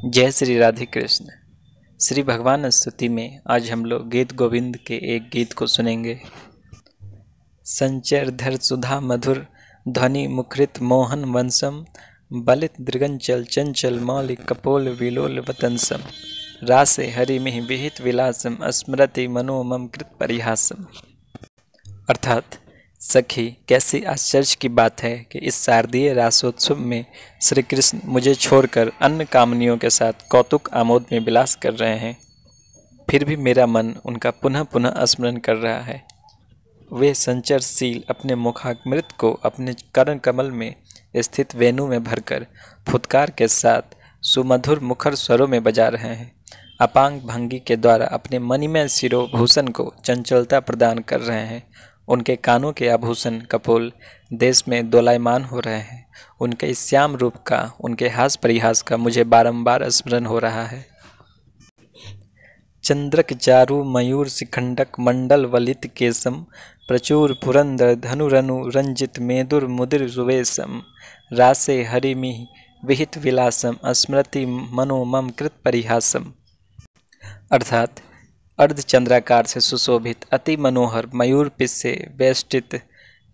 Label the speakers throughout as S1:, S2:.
S1: जय श्री राधे कृष्ण। श्री भगवान स्तुति में आज हम लोग गीत गोविंद के एक गीत को सुनेंगे। संचर धर सुधा मधुर ध्वनि मुखरित मोहन वंशम बलित दृगंचल चंचल मौलिक कपोल विलोल वतंसम रासे हरि मिहि विहित विलासम स्मृति मनोमम कृत परिहासम। अर्थात सखी, कैसी आश्चर्य की बात है कि इस शारदीय रासोत्सव में श्री कृष्ण मुझे छोड़कर अन्य कामनियों के साथ कौतुक आमोद में विलास कर रहे हैं, फिर भी मेरा मन उनका पुनः पुनः स्मरण कर रहा है। वे संचरशील अपने मुखामृत को अपने कर्ण कमल में स्थित वेणु में भरकर फुत्कार के साथ सुमधुर मुखर स्वरों में बजा रहे हैं। अपांग भंगी के द्वारा अपने मणिमय शिरोभूषण को चंचलता प्रदान कर रहे हैं। उनके कानों के आभूषण कपोल देश में दोलायमान हो रहे हैं। उनके इस श्याम रूप का, उनके हास परिहास का मुझे बारंबार स्मरण हो रहा है। चंद्रक चारु मयूर शिखंडक मंडल वलित केसम प्रचुर पुरंदर धनुरनु रंजित मेदुर मुदिर सुवेशम रासे हरिमिहि विहित विलासम स्मृति मनोमम कृत परिहासम। अर्थात अर्धचंद्राकार से सुशोभित अति मनोहर मयूर पिच से वेष्टित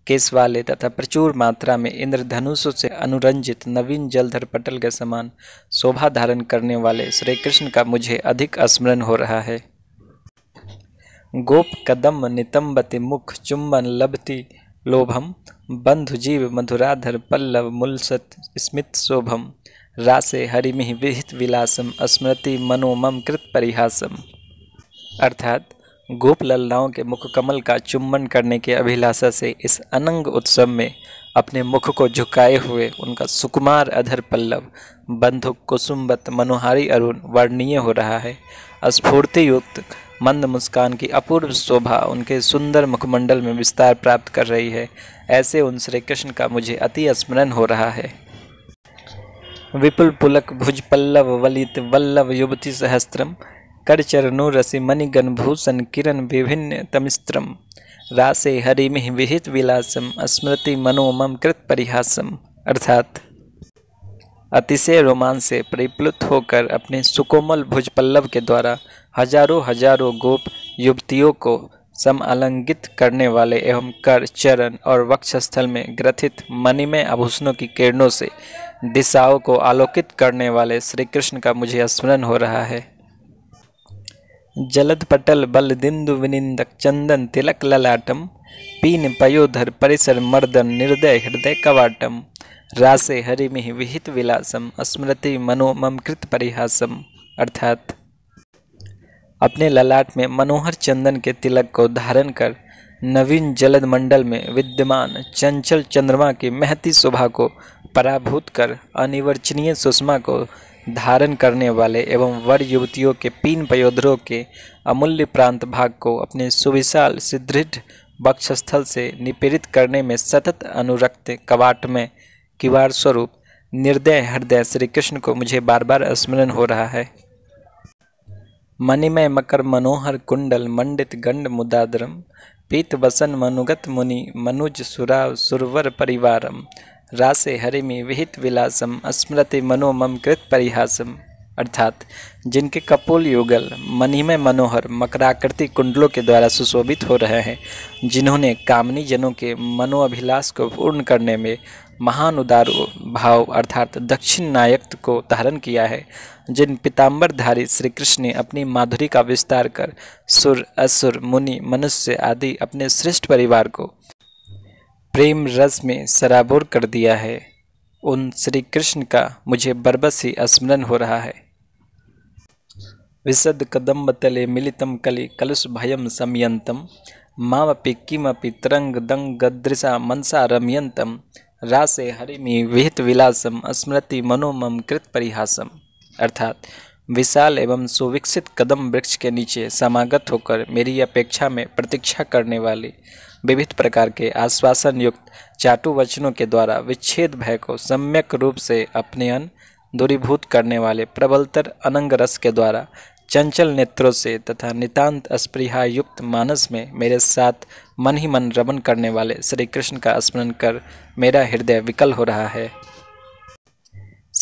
S1: केस वाले तथा प्रचुर मात्रा में इंद्रधनुषों से अनुरंजित नवीन जलधर पटल के समान शोभा धारण करने वाले श्री कृष्ण का मुझे अधिक स्मरण हो रहा है। गोप कदम नितंबति मुख चुंबन लभति लोभम बंधु जीव मधुराधर पल्लव मुलसत स्मित शोभम रासे हरिमिहि विहित विलासम स्मृति मनोमम कृत परिहासम। अर्थात गोप लल्लाओं के मुख कमल का चुम्बन करने के अभिलाषा से इस अनंग उत्सव में अपने मुख को झुकाए हुए उनका सुकुमार अधर पल्लव बंधुक कुसुम्बत मनोहारी अरुण वर्णनीय हो रहा है। स्फूर्ति युक्त मंद मुस्कान की अपूर्व शोभा उनके सुंदर मुखमंडल में विस्तार प्राप्त कर रही है। ऐसे उन श्री कृष्ण का मुझे अति स्मरण हो रहा है। विपुल पुलक भुज पल्लव वलित वल्लभ युवती सहस्त्रम करचरणो रसि मणिगण भूषण किरण विभिन्न तमिस्त्रम रासे हरिमिहि विहित विलासम स्मृति मनोमम कृत परिहासम। अर्थात अतिशय रोमांच से परिप्लुत होकर अपने सुकोमल भुज पल्लव के द्वारा हजारों हजारों गोप युवतियों को समालंगित करने वाले एवं कर चरण और वक्षस्थल में ग्रथित मणिमय आभूषणों की किरणों से दिशाओं को आलोकित करने वाले श्री कृष्ण का मुझे स्मरण हो रहा है। जलद पटल बल दिंदु विनिंदक चंदन तिलक ललाटम पीन पयोधर परिसर मर्दन निर्दय हृदय कवाटम रासे हरिमिहि विहित विलासम स्मृति मनोमम कृत परिहासम। अर्थात अपने ललाट में मनोहर चंदन के तिलक को धारण कर नवीन जलद मंडल में विद्यमान चंचल चंद्रमा की महती शोभा को पराभूत कर अनिवर्चनीय सुषमा को धारण करने वाले एवं वर युवतियों के पीन पयोधरों के अमूल्य प्रांत भाग को अपने सुविशाल सुदृढ़ वक्षस्थल से निपीड़ित करने में सतत अनुरक्त कवाट में किवाड़ स्वरूप निर्दय हृदय श्री कृष्ण को मुझे बार बार स्मरण हो रहा है। मणिमय मकर मनोहर कुंडल मंडित गंड मुदादरम पीत वसन मनुगत मुनि मनुज सुराव सुरवर परिवारम रासे हरिमि विहित विलासम स्मृति मनोमम कृत परिहासम। अर्थात जिनके कपोल युगल मणिमय मनोहर मकराकृति कुंडलों के द्वारा सुशोभित हो रहे हैं, जिन्होंने कामनी जनों के मनोअभिलाष को पूर्ण करने में महान उदार भाव अर्थात दक्षिण नायक को धारण किया है, जिन पीताम्बरधारी श्री कृष्ण ने अपनी माधुरी का विस्तार कर सुर असुर मुनि मनुष्य आदि अपने श्रेष्ठ परिवार को प्रेम रस में सराबोर कर दिया है, उन श्री कृष्ण का मुझे बरबस ही स्मरण हो रहा है। विशद कदम्ब तले मिलितम कलि कलुष भयम समयंतम मामपि किमपि तरंग दंग गदृशा मनसा रमयंतम रासे हरिमि विहित विलासम स्मृति मनोमम कृत परिहासम। अर्थात विशाल एवं सुविकसित कदम वृक्ष के नीचे समागत होकर मेरी अपेक्षा में प्रतीक्षा करने वाली विविध प्रकार के आश्वासन युक्त चाटु वचनों के द्वारा विच्छेद भय को सम्यक रूप से अपने दूरीभूत करने वाले प्रबलतर अनंग रस के द्वारा चंचल नेत्रों से तथा नितांत अस्पृहा युक्त मानस में मेरे साथ मन ही मन रमन करने वाले श्री कृष्ण का स्मरण कर मेरा हृदय विकल हो रहा है।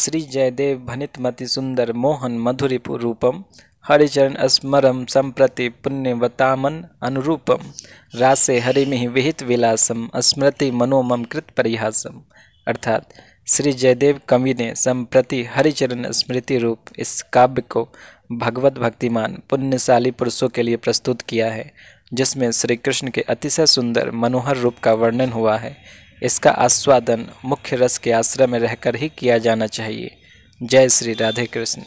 S1: श्री जयदेव भनितमति सुंदर मोहन मधुरिपु रूपम हरिचरण स्मरम संप्रति पुण्यवतामन अनुरूपम रासे हरिमिहि विहित विलासम स्मृति मनोमम कृत परिहासम। अर्थात श्री जयदेव कवि ने संप्रति हरिचरण स्मृति रूप इस काव्य को भगवत भक्तिमान पुण्यशाली पुरुषों के लिए प्रस्तुत किया है, जिसमें श्री कृष्ण के अतिशय सुंदर मनोहर रूप का वर्णन हुआ है। इसका आस्वादन मुख्य रस के आश्रय में रहकर ही किया जाना चाहिए। जय श्री राधे कृष्ण।